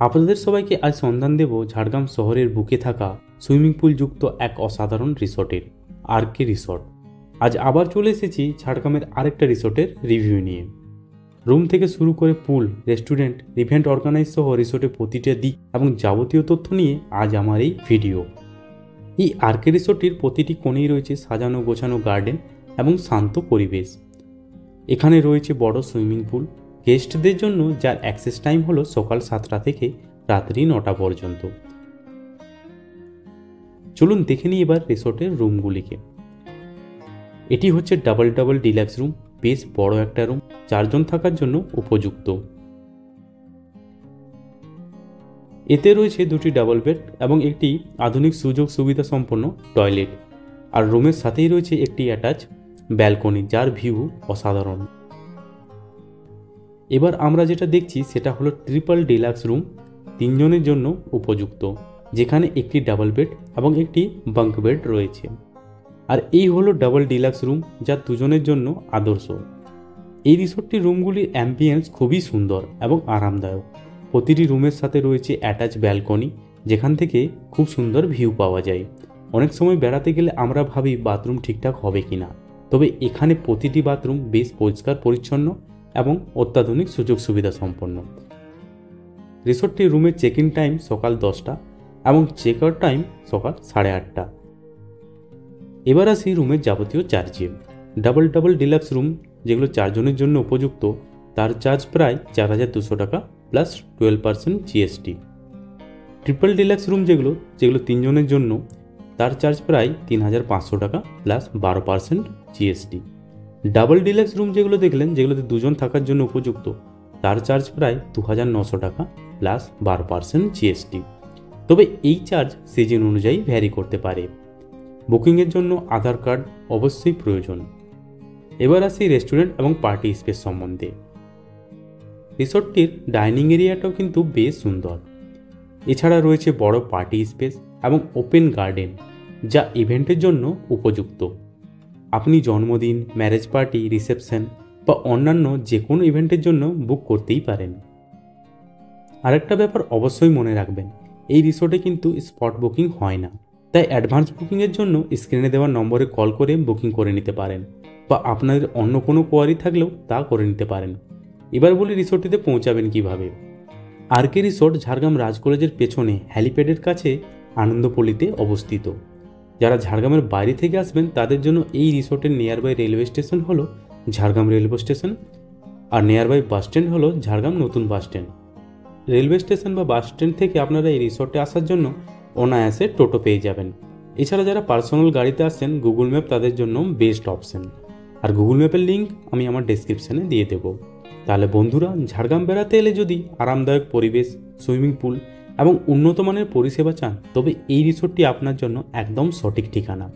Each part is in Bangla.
আপনাদের সবাইকে আজ সন্ধান দেব ঝাড়গ্রাম শহরের বুকে থাকা সুইমিং পুল যুক্ত এক অসাধারণ রিসোর্টের, আরকে রিসোর্ট। আজ আবার চলে এসেছি ঝাড়গ্রামের আরেকটা রিসোর্টের রিভিউ নিয়ে। রুম থেকে শুরু করে পুল, রেস্টুরেন্ট, ইভেন্ট অর্গানাইজ সহ রিসোর্টের প্রতিটা দিক এবং যাবতীয় তথ্য নিয়ে আজ আমার এই ভিডিও। এই আরকে রিসোর্টটির প্রতিটি কোণেই রয়েছে সাজানো গোছানো গার্ডেন এবং শান্ত পরিবেশ। এখানে রয়েছে বড় সুইমিং পুল গেস্টদের জন্য, যার অ্যাক্সেস টাইম হলো সকাল 7টা থেকে রাত্রি 9টা পর্যন্ত। চলুন দেখে নিই এবার রিসোর্টের রুমগুলিকে। এটি হচ্ছে ডাবল ডিলাক্স রুম। বেশ বড় একটা রুম, 4 জন থাকার জন্য উপযুক্ত। এতে রয়েছে 2টি ডাবল বেড এবং একটি আধুনিক সুযোগ সুবিধা সম্পন্ন টয়লেট। আর রুমের সাথেই রয়েছে একটি অ্যাটাচ ব্যালকনি, যার ভিউ অসাধারণ। এবার আমরা যেটা দেখছি সেটা হলো ট্রিপল ডিলাক্স রুম, 3 জনের জন্য উপযুক্ত, যেখানে একটি ডাবল বেড এবং একটি বাঙ্ক বেড রয়েছে। আর এই হলো ডাবল ডিলাক্স রুম, যা 2 জনের জন্য আদর্শ। এই রিসোর্টটির রুমগুলির অ্যাম্বিয়েন্স খুবই সুন্দর এবং আরামদায়ক। প্রতিটি রুমের সাথে রয়েছে অ্যাটাচ ব্যালকনি, যেখান থেকে খুব সুন্দর ভিউ পাওয়া যায়। অনেক সময় বেড়াতে গেলে আমরা ভাবি বাথরুম ঠিকঠাক হবে কিনা, তবে এখানে প্রতিটি বাথরুম বেশ পরিষ্কার পরিচ্ছন্ন এবং অত্যাধুনিক সুযোগ সুবিধা সম্পন্ন। রিসোর্টটির রুমের চেক ইন টাইম সকাল 10টা এবং চেক আউট টাইম সকাল 8:30। এবার আসি রুমের যাবতীয় চার্জে। ডাবল ডিলাক্স রুম যেগুলো 4 জনের জন্য উপযুক্ত, তার চার্জ প্রায় 4200 টাকা plus 12% GST. Triple deluxe room যেগুলো 3 জনের জন্য, তার চার্জ প্রায় 3500 টাকা plus 12% GST. Double deluxe room যেগুলো দেখলেন, যেগুলোতে 2 জন থাকার জন্য উপযুক্ত, তার চার্জ প্রায় 2900 টাকা প্লাস 12% জিএসটি। তবে এই চার্জ সিজন অনুযায়ী ভ্যারি করতে পারে। বুকিংয়ের জন্য আধার কার্ড অবশ্যই প্রয়োজন। এবার আসি রেস্টুরেন্ট এবং পার্টি স্পেস সম্বন্ধে। রিসোর্টটির ডাইনিং এরিয়াটাও কিন্তু বেশ সুন্দর। এছাড়া রয়েছে বড় পার্টি স্পেস এবং ওপেন গার্ডেন, যা ইভেন্টের জন্য উপযুক্ত। আপনি জন্মদিন, ম্যারেজ পার্টি, রিসেপশন বা অন্যান্য যে কোনো ইভেন্টের জন্য বুক করতেই পারেন। আরেকটা ব্যাপার অবশ্যই মনে রাখবেন, এই রিসোর্টে কিন্তু স্পট বুকিং হয় না, তাই অ্যাডভান্স বুকিংয়ের জন্য স্ক্রিনে দেওয়া নম্বরে কল করে বুকিং করে নিতে পারেন, বা আপনাদের অন্য কোনো কোয়ারি থাকলেও তা করে নিতে পারেন। এবার বলি রিসোর্টটিতে পৌঁছাবেন কিভাবে। আরকে রিসোর্ট ঝাড়গ্রাম রাজ কলেজের পেছনে হ্যালিপ্যাডের কাছে আনন্দপল্লীতে অবস্থিত। যারা ঝাড়গ্রামের বাইরে থেকে আসবেন তাদের জন্য এই রিসোর্টের নিয়ারবাই রেলওয়ে স্টেশন হলো ঝাড়গ্রাম রেলওয়ে স্টেশন, আর নিয়ারবাই বাস স্ট্যান্ড হলো ঝাড়গ্রাম নতুন বাস স্ট্যান্ড। রেলওয়ে স্টেশন বা বাস স্ট্যান্ড থেকে আপনারা এই রিসোর্টে আসার জন্য অনায়াসে টোটো পেয়ে যাবেন। এছাড়া যারা পার্সোনাল গাড়িতে আসেন, গুগল ম্যাপ তাদের জন্য বেস্ট অপশন। আর গুগল ম্যাপের লিঙ্ক আমি আমার ডেসক্রিপশানে দিয়ে দেবো। তাহলে বন্ধুরা, ঝাড়গ্রাম বেড়াতে এলে যদি আরামদায়ক পরিবেশ, সুইমিং পুল এবং উন্নত মানের পরিষেবা চান, তবে এই রিসোর্টটি আপনার জন্য একদম সঠিক ঠিকানা।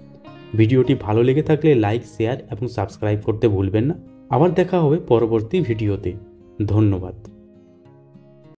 ভিডিওটি ভালো লেগে থাকলে লাইক, শেয়ার এবং সাবস্ক্রাইব করতে ভুলবেন না। আবার দেখা হবে পরবর্তী ভিডিওতে। ধন্যবাদ।